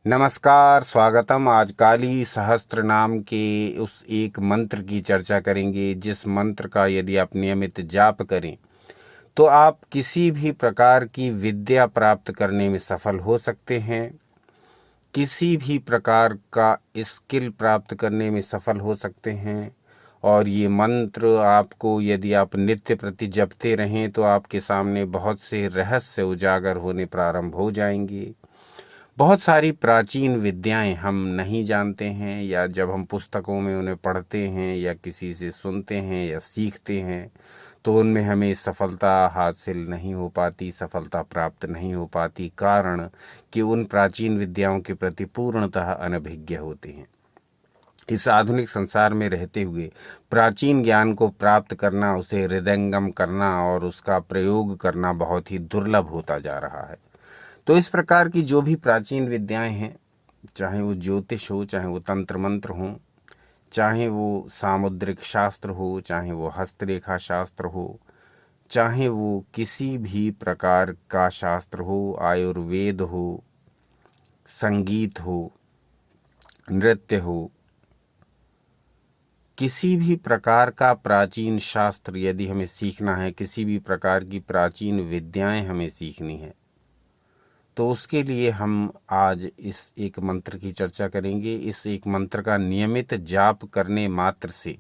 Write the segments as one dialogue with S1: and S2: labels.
S1: नमस्कार, स्वागतम। आज काली सहस्त्र नाम के उस एक मंत्र की चर्चा करेंगे, जिस मंत्र का यदि आप नियमित जाप करें तो आप किसी भी प्रकार की विद्या प्राप्त करने में सफल हो सकते हैं, किसी भी प्रकार का स्किल प्राप्त करने में सफल हो सकते हैं। और ये मंत्र आपको यदि आप नित्य प्रति जपते रहें तो आपके सामने बहुत से रहस्य उजागर होने प्रारंभ हो जाएंगे। बहुत सारी प्राचीन विद्याएं हम नहीं जानते हैं, या जब हम पुस्तकों में उन्हें पढ़ते हैं या किसी से सुनते हैं या सीखते हैं तो उनमें हमें सफलता हासिल नहीं हो पाती, सफलता प्राप्त नहीं हो पाती। कारण कि उन प्राचीन विद्याओं के प्रति पूर्णतः अनभिज्ञ होते हैं। इस आधुनिक संसार में रहते हुए प्राचीन ज्ञान को प्राप्त करना, उसे हृदयंगम करना और उसका प्रयोग करना बहुत ही दुर्लभ होता जा रहा है। तो इस प्रकार की जो भी प्राचीन विद्याएं हैं, चाहे वो ज्योतिष हो, चाहे वो तंत्र मंत्र हो, चाहे वो सामुद्रिक शास्त्र हो, चाहे वो हस्तरेखा शास्त्र हो, चाहे वो किसी भी प्रकार का शास्त्र हो, आयुर्वेद हो, संगीत हो, नृत्य हो, किसी भी प्रकार का प्राचीन शास्त्र यदि हमें सीखना है, किसी भी प्रकार की प्राचीन विद्याएं हमें सीखनी है, तो उसके लिए हम आज इस एक मंत्र की चर्चा करेंगे। इस एक मंत्र का नियमित जाप करने मात्र से,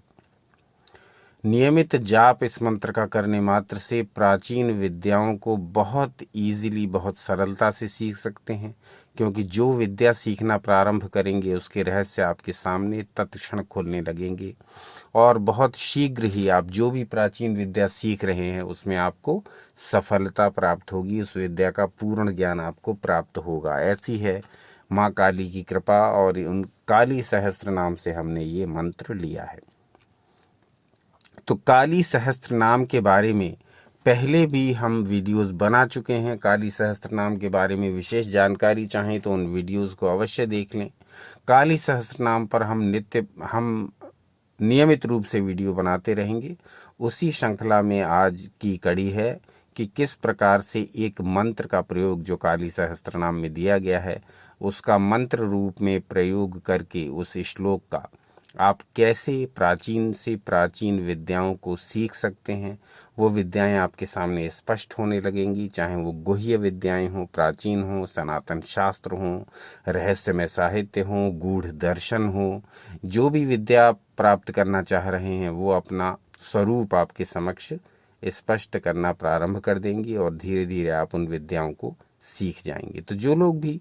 S1: नियमित जाप इस मंत्र का करने मात्र से प्राचीन विद्याओं को बहुत ईजिली, बहुत सरलता से सीख सकते हैं। क्योंकि जो विद्या सीखना प्रारंभ करेंगे उसके रहस्य आपके सामने तत्क्षण खुलने लगेंगे, और बहुत शीघ्र ही आप जो भी प्राचीन विद्या सीख रहे हैं उसमें आपको सफलता प्राप्त होगी, उस विद्या का पूर्ण ज्ञान आपको प्राप्त होगा। ऐसी है माँ काली की कृपा, और उन काली सहस्त्र नाम से हमने ये मंत्र लिया है। तो काली सहस्त्र नाम के बारे में पहले भी हम वीडियोस बना चुके हैं। काली सहस्त्र नाम के बारे में विशेष जानकारी चाहें तो उन वीडियोस को अवश्य देख लें। काली सहस्त्र नाम पर हम नियमित रूप से वीडियो बनाते रहेंगे। उसी श्रृंखला में आज की कड़ी है कि किस प्रकार से एक मंत्र का प्रयोग जो काली सहस्त्र नाम में दिया गया है, उसका मंत्र रूप में प्रयोग करके उस श्लोक का आप कैसे प्राचीन से प्राचीन विद्याओं को सीख सकते हैं। वो विद्याएं आपके सामने स्पष्ट होने लगेंगी, चाहे वो गुह्य विद्याएं हों, प्राचीन हों, सनातन शास्त्र हों, रहस्यमय साहित्य हों, गूढ़ दर्शन हो। जो भी विद्या आप प्राप्त करना चाह रहे हैं वो अपना स्वरूप आपके समक्ष स्पष्ट करना प्रारंभ कर देंगी, और धीरे धीरे आप उन विद्याओं को सीख जाएंगे। तो जो लोग भी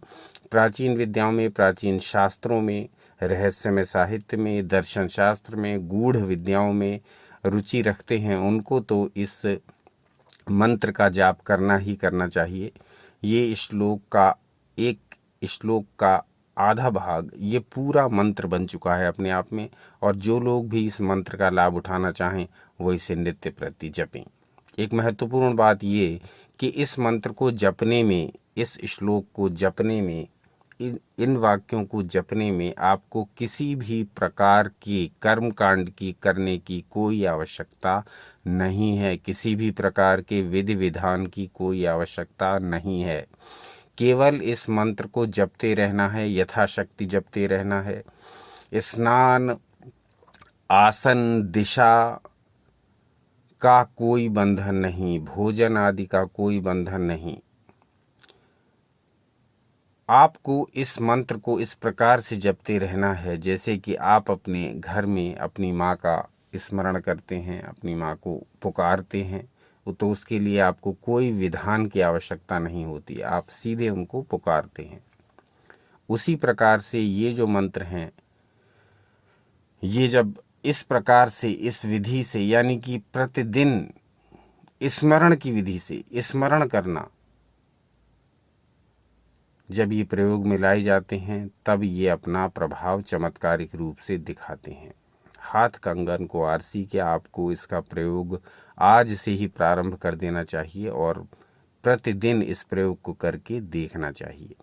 S1: प्राचीन विद्याओं में, प्राचीन शास्त्रों में, रहस्यमय साहित्य में, दर्शन शास्त्र में, गूढ़ विद्याओं में रुचि रखते हैं, उनको तो इस मंत्र का जाप करना ही करना चाहिए। ये श्लोक का आधा भाग ये पूरा मंत्र बन चुका है अपने आप में, और जो लोग भी इस मंत्र का लाभ उठाना चाहें वो इसे नित्य प्रति जपें। एक महत्वपूर्ण बात ये कि इस मंत्र को जपने में, इस श्लोक को जपने में, इन वाक्यों को जपने में आपको किसी भी प्रकार के कर्म कांड की करने की कोई आवश्यकता नहीं है, किसी भी प्रकार के विधि विधान की कोई आवश्यकता नहीं है। केवल इस मंत्र को जपते रहना है, यथाशक्ति जपते रहना है। स्नान, आसन, दिशा का कोई बंधन नहीं, भोजन आदि का कोई बंधन नहीं। आपको इस मंत्र को इस प्रकार से जपते रहना है जैसे कि आप अपने घर में अपनी माँ का स्मरण करते हैं, अपनी माँ को पुकारते हैं। तो उसके लिए आपको कोई विधान की आवश्यकता नहीं होती, आप सीधे उनको पुकारते हैं। उसी प्रकार से ये जो मंत्र हैं, ये जब इस प्रकार से, इस विधि से, यानी कि प्रतिदिन स्मरण की विधि से स्मरण करना, जब ये प्रयोग में लाए जाते हैं तब ये अपना प्रभाव चमत्कारिक रूप से दिखाते हैं। हाथ कंगन को आरसी के आपको इसका प्रयोग आज से ही प्रारंभ कर देना चाहिए, और प्रतिदिन इस प्रयोग को करके देखना चाहिए।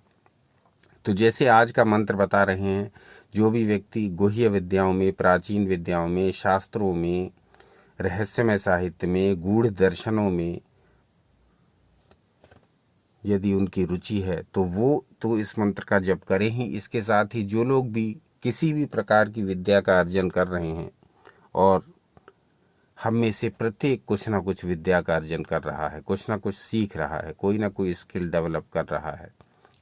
S1: तो जैसे आज का मंत्र बता रहे हैं, जो भी व्यक्ति गुह्य विद्याओं में, प्राचीन विद्याओं में, शास्त्रों में, रहस्यमय साहित्य में, गूढ़ दर्शनों में यदि उनकी रुचि है तो वो तो इस मंत्र का जप करें ही। इसके साथ ही जो लोग भी किसी भी प्रकार की विद्या का अर्जन कर रहे हैं, और हम में से प्रत्येक कुछ ना कुछ विद्या का अर्जन कर रहा है, कुछ ना कुछ सीख रहा है, कोई ना कोई स्किल डेवलप कर रहा है,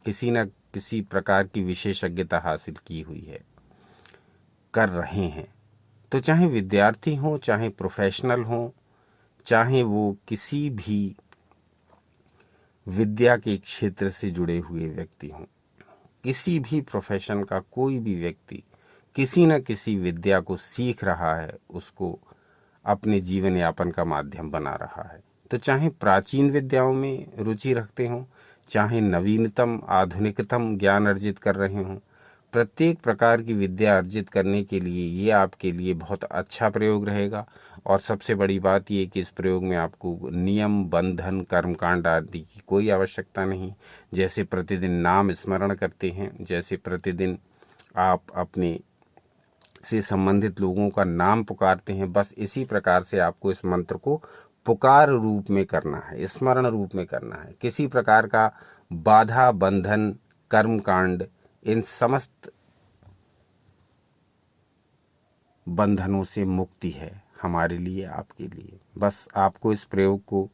S1: किसी न किसी प्रकार की विशेषज्ञता हासिल की हुई है, कर रहे हैं। तो चाहे विद्यार्थी हों, चाहे प्रोफेशनल हों, चाहे वो किसी भी विद्या के क्षेत्र से जुड़े हुए व्यक्ति हों, किसी भी प्रोफेशन का कोई भी व्यक्ति किसी न किसी विद्या को सीख रहा है, उसको अपने जीवन यापन का माध्यम बना रहा है। तो चाहे प्राचीन विद्याओं में रुचि रखते हों, चाहे नवीनतम आधुनिकतम ज्ञान अर्जित कर रहे हों, प्रत्येक प्रकार की विद्या अर्जित करने के लिए ये आपके लिए बहुत अच्छा प्रयोग रहेगा। और सबसे बड़ी बात ये कि इस प्रयोग में आपको नियम, बंधन, कर्मकांड आदि की कोई आवश्यकता नहीं। जैसे प्रतिदिन नाम स्मरण करते हैं, जैसे प्रतिदिन आप अपने से संबंधित लोगों का नाम पुकारते हैं, बस इसी प्रकार से आपको इस मंत्र को पुकार रूप में करना है, स्मरण रूप में करना है। किसी प्रकार का बाधा, बंधन, कर्मकांड, इन समस्त बंधनों से मुक्ति है हमारे लिए, आपके लिए। बस आपको इस प्रयोग को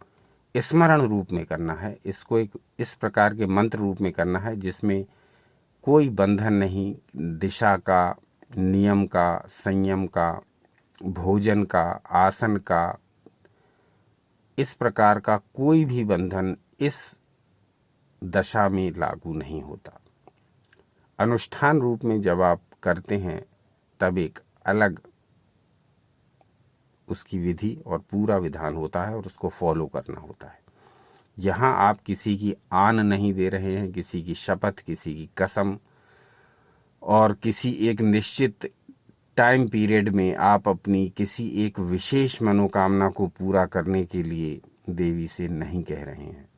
S1: स्मरण रूप में करना है, इसको एक इस प्रकार के मंत्र रूप में करना है जिसमें कोई बंधन नहीं, दिशा का, नियम का, संयम का, भोजन का, आसन का, इस प्रकार का कोई भी बंधन इस दशा में लागू नहीं होता। अनुष्ठान रूप में जब आप करते हैं तब एक अलग उसकी विधि और पूरा विधान होता है और उसको फॉलो करना होता है। यहाँ आप किसी की आन नहीं दे रहे हैं, किसी की शपथ, किसी की कसम, और किसी एक निश्चित टाइम पीरियड में आप अपनी किसी एक विशेष मनोकामना को पूरा करने के लिए देवी से नहीं कह रहे हैं।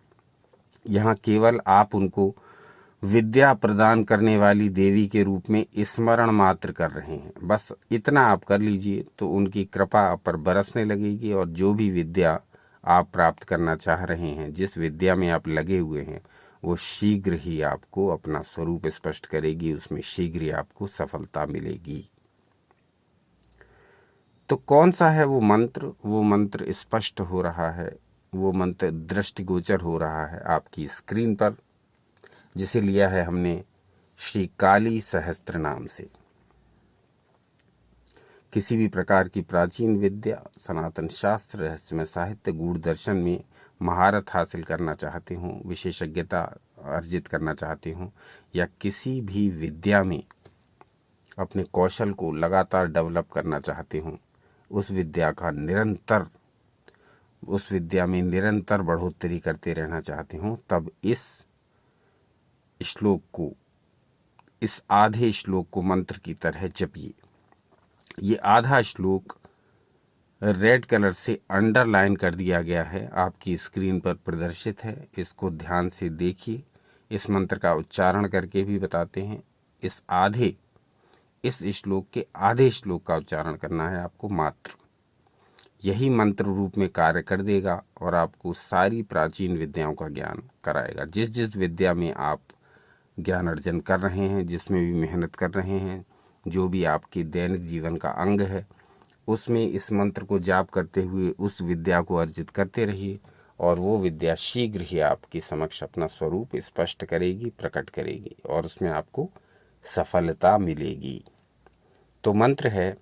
S1: यहाँ केवल आप उनको विद्या प्रदान करने वाली देवी के रूप में स्मरण मात्र कर रहे हैं। बस इतना आप कर लीजिए तो उनकी कृपा आप पर बरसने लगेगी, और जो भी विद्या आप प्राप्त करना चाह रहे हैं, जिस विद्या में आप लगे हुए हैं, वो शीघ्र ही आपको अपना स्वरूप स्पष्ट करेगी, उसमें शीघ्र ही आपको सफलता मिलेगी। तो कौन सा है वो मंत्र? वो मंत्र स्पष्ट हो रहा है, वो मंत्र दृष्टिगोचर हो रहा है आपकी स्क्रीन पर, जिसे लिया है हमने श्री काली सहस्त्र नाम से। किसी भी प्रकार की प्राचीन विद्या, सनातन शास्त्र, रहस्यमय साहित्य, गूढ़ दर्शन में महारत हासिल करना चाहते हों, विशेषज्ञता अर्जित करना चाहते हों, या किसी भी विद्या में अपने कौशल को लगातार डेवलप करना चाहते हों, उस विद्या में निरंतर बढ़ोतरी करते रहना चाहते हों, तब इस श्लोक को, इस आधे श्लोक को मंत्र की तरह जपिए। ये आधा श्लोक रेड कलर से अंडरलाइन कर दिया गया है, आपकी स्क्रीन पर प्रदर्शित है। इसको ध्यान से देखिए। इस मंत्र का उच्चारण करके भी बताते हैं। इस श्लोक के आधे श्लोक का उच्चारण करना है आपको मात्र। यही मंत्र रूप में कार्य कर देगा और आपको सारी प्राचीन विद्याओं का ज्ञान कराएगा। जिस जिस विद्या में आप ज्ञान अर्जन कर रहे हैं, जिसमें भी मेहनत कर रहे हैं, जो भी आपके दैनिक जीवन का अंग है, उसमें इस मंत्र को जाप करते हुए उस विद्या को अर्जित करते रहिए, और वो विद्या शीघ्र ही आपके समक्ष अपना स्वरूप स्पष्ट करेगी, प्रकट करेगी, और उसमें आपको सफलता मिलेगी। तो मंत्र है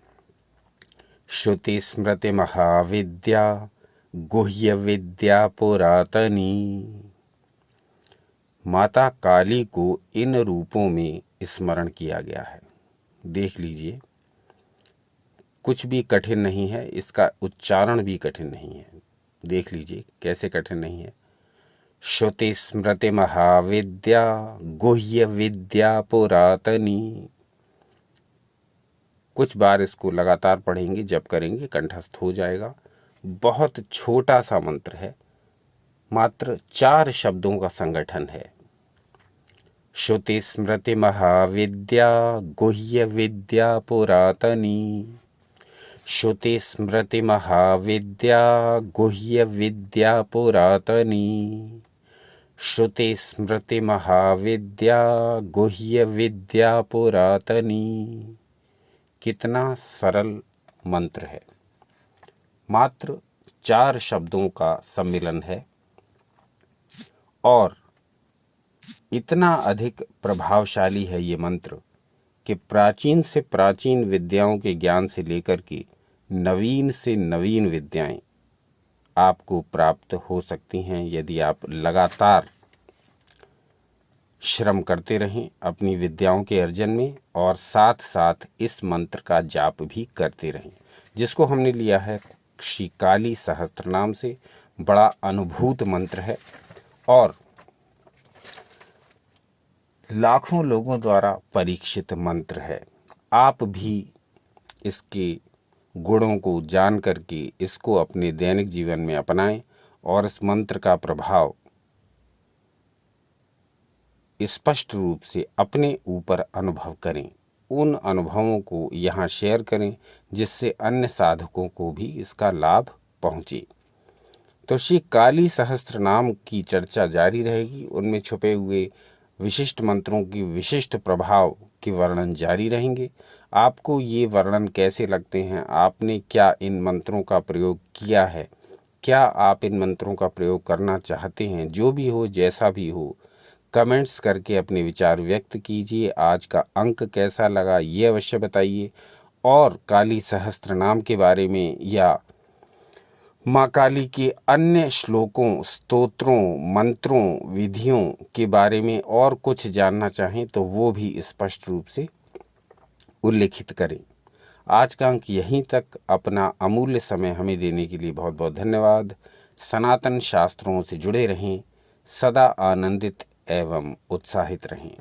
S1: श्रुति स्मृति महाविद्या गुह्य विद्या पुरातनी। माता काली को इन रूपों में स्मरण किया गया है। देख लीजिए, कुछ भी कठिन नहीं है, इसका उच्चारण भी कठिन नहीं है। देख लीजिए कैसे कठिन नहीं है। श्रुति स्मृति महाविद्या गुह्य विद्या पुरातनी। कुछ बार इसको लगातार पढ़ेंगे, जप करेंगे, कंठस्थ हो जाएगा। बहुत छोटा सा मंत्र है, मात्र 4 शब्दों का संगठन है। श्रुति स्मृति महाविद्या गुह्य विद्या पुरातनी। श्रुति स्मृति महाविद्या गुह्य विद्या पुरातनी। श्रुति स्मृति महाविद्या गुह्य विद्या पुरातनी। कितना सरल मंत्र है, मात्र 4 शब्दों का सम्मिलन है और इतना अधिक प्रभावशाली है ये मंत्र कि प्राचीन से प्राचीन विद्याओं के ज्ञान से लेकर के नवीन से नवीन विद्याएं आपको प्राप्त हो सकती हैं यदि आप लगातार श्रम करते रहें अपनी विद्याओं के अर्जन में और साथ साथ इस मंत्र का जाप भी करते रहें, जिसको हमने लिया है श्री काली सहस्त्रनाम से। बड़ा अनुभूत मंत्र है और लाखों लोगों द्वारा परीक्षित मंत्र है। आप भी इसके गुणों को जान करके इसको अपने दैनिक जीवन में अपनाएं और इस मंत्र का प्रभाव स्पष्ट रूप से अपने ऊपर अनुभव करें। उन अनुभवों को यहाँ शेयर करें जिससे अन्य साधकों को भी इसका लाभ पहुँचे। तो श्री काली सहस्त्रनाम की चर्चा जारी रहेगी, उनमें छुपे हुए विशिष्ट मंत्रों की विशिष्ट प्रभाव के वर्णन जारी रहेंगे। आपको ये वर्णन कैसे लगते हैं, आपने क्या इन मंत्रों का प्रयोग किया है, क्या आप इन मंत्रों का प्रयोग करना चाहते हैं, जो भी हो जैसा भी हो कमेंट्स करके अपने विचार व्यक्त कीजिए। आज का अंक कैसा लगा ये अवश्य बताइए और काली सहस्त्रनाम के बारे में या माँ काली के अन्य श्लोकों, स्तोत्रों, मंत्रों, विधियों के बारे में और कुछ जानना चाहें तो वो भी स्पष्ट रूप से उल्लेखित करें। आज का अंक यहीं तक। अपना अमूल्य समय हमें देने के लिए बहुत बहुत धन्यवाद। सनातन शास्त्रों से जुड़े रहें, सदा आनंदित एवं उत्साहित रहें।